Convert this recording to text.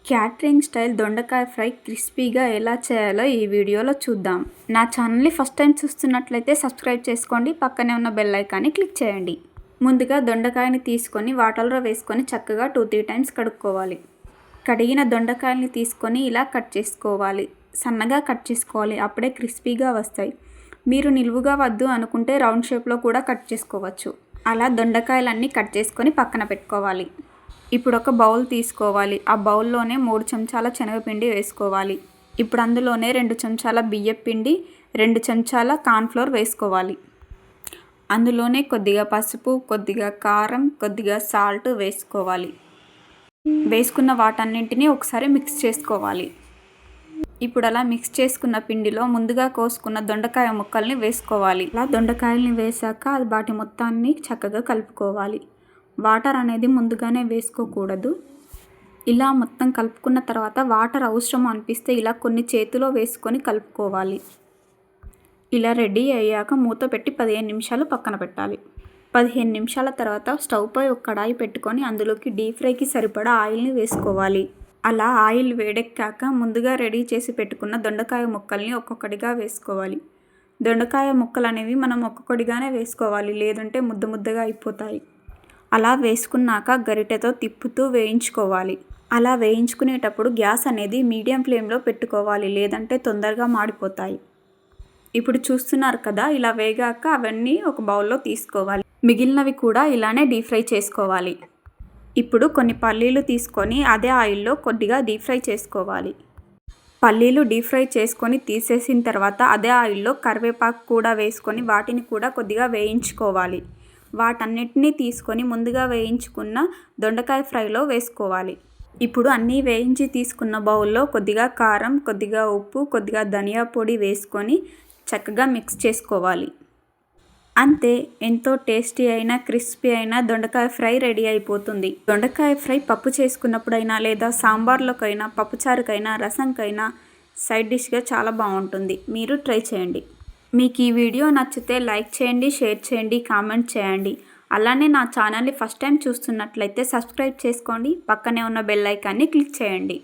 Catering style దొండకాయ fry క్రిస్పీగా ఎలా చేయాలో ఈ వీడియోలో చూద్దాం. నా ఛానల్ని ఫస్ట్ టైం చూస్తున్నట్లయితే సబ్స్క్రైబ్ చేసుకోండి, పక్కనే ఉన్న బెల్ ఐకాన్ని క్లిక్ చేయండి. ముందుగా దొండకాయని తీసుకొని వాటర్లో వేసుకొని చక్కగా 2-3 టైమ్స్ కడుక్కోవాలి. కడిగిన దొండకాయల్ని తీసుకొని ఇలా కట్ చేసుకోవాలి. సన్నగా కట్ చేసుకోవాలి, అప్పుడే క్రిస్పీగా వస్తాయి. మీరు నిలువుగా వద్దు అనుకుంటే రౌండ్ షేప్లో కూడా కట్ చేసుకోవచ్చు. అలా దొండకాయలన్నీ కట్ చేసుకొని పక్కన పెట్టుకోవాలి. ఇప్పుడు ఒక బౌల్ తీసుకోవాలి. ఆ బౌల్లోనే 3 చెంచాల శనగపిండి వేసుకోవాలి. ఇప్పుడు అందులోనే 2 చెంచాల బియ్యం పిండి, 2 చెంచాల కార్న్ఫ్లోర్ వేసుకోవాలి. అందులోనే కొద్దిగా పసుపు, కొద్దిగా కారం, కొద్దిగా సాల్ట్ వేసుకోవాలి. వేసుకున్న వాటన్నింటినీ ఒకసారి మిక్స్ చేసుకోవాలి. ఇప్పుడు అలా మిక్స్ చేసుకున్న పిండిలో ముందుగా కోసుకున్న దొండకాయ ముక్కల్ని వేసుకోవాలి. అలా దొండకాయల్ని వేసాక వాటి మొత్తాన్ని చక్కగా కలుపుకోవాలి. వాటర్ అనేది ముందుగానే వేసుకోకూడదు. ఇలా మొత్తం కలుపుకున్న తర్వాత వాటర్ అవసరం అనిపిస్తే ఇలా కొన్ని చేతిలో వేసుకొని కలుపుకోవాలి. ఇలా రెడీ అయ్యాక మూత పెట్టి 15 నిమిషాలు పక్కన పెట్టాలి. 15 నిమిషాల తర్వాత స్టవ్ పై ఒక కడాయి పెట్టుకొని అందులోకి డీప్ ఫ్రైకి సరిపడా ఆయిల్ని వేసుకోవాలి. అలా ఆయిల్ వేడెక్కాక ముందుగా రెడీ చేసి పెట్టుకున్న దొండకాయ ముక్కల్ని ఒక్కొక్కటిగా వేసుకోవాలి. దొండకాయ ముక్కలు అనేవి మనం ఒక్కొక్కటిగానే వేసుకోవాలి, లేదంటే ముద్ద ముద్దగా అయిపోతాయి. అలా వేసుకున్నాక గరిటెతో తిప్పుతూ వేయించుకోవాలి. అలా వేయించుకునేటప్పుడు గ్యాస్ అనేది మీడియం ఫ్లేమ్లో పెట్టుకోవాలి, లేదంటే తొందరగా మాడిపోతాయి. ఇప్పుడు చూస్తున్నారు కదా, ఇలా వేగాక అవన్నీ ఒక బౌల్లో తీసుకోవాలి. మిగిలినవి కూడా ఇలానే డీప్ ఫ్రై చేసుకోవాలి. ఇప్పుడు కొన్ని పల్లీలు తీసుకొని అదే ఆయిల్లో కొద్దిగా డీప్ ఫ్రై చేసుకోవాలి. పల్లీలు డీప్ ఫ్రై చేసుకొని తీసేసిన తర్వాత అదే ఆయిల్లో కరివేపాకు కూడా వేసుకొని వాటిని కూడా కొద్దిగా వేయించుకోవాలి. వాటన్నిటినీ తీసుకొని ముందుగా వేయించుకున్న దొండకాయ ఫ్రైలో వేసుకోవాలి. ఇప్పుడు అన్నీ వేయించి తీసుకున్న బౌల్లో కొద్దిగా కారం, కొద్దిగా ఉప్పు, కొద్దిగా ధనియా పొడి వేసుకొని చక్కగా మిక్స్ చేసుకోవాలి. అంతే, ఎంతో టేస్టీ అయినా క్రిస్పీ అయినా దొండకాయ ఫ్రై రెడీ అయిపోతుంది. దొండకాయ ఫ్రై పప్పు చేసుకున్నప్పుడైనా లేదా సాంబార్లోకైనా, పప్పుచారుకైనా, రసంకైనా సైడ్ డిష్గా చాలా బాగుంటుంది. మీరు ట్రై చేయండి. మీకు ఈ వీడియో నచ్చితే లైక్ చేయండి, షేర్ చేయండి, కామెంట్ చేయండి. అలానే నా ఛానల్ని ఫస్ట్ టైం చూస్తున్నట్లయితే సబ్స్క్రైబ్ చేసుకోండి, పక్కనే ఉన్న బెల్ ఐకాన్ని క్లిక్ చేయండి.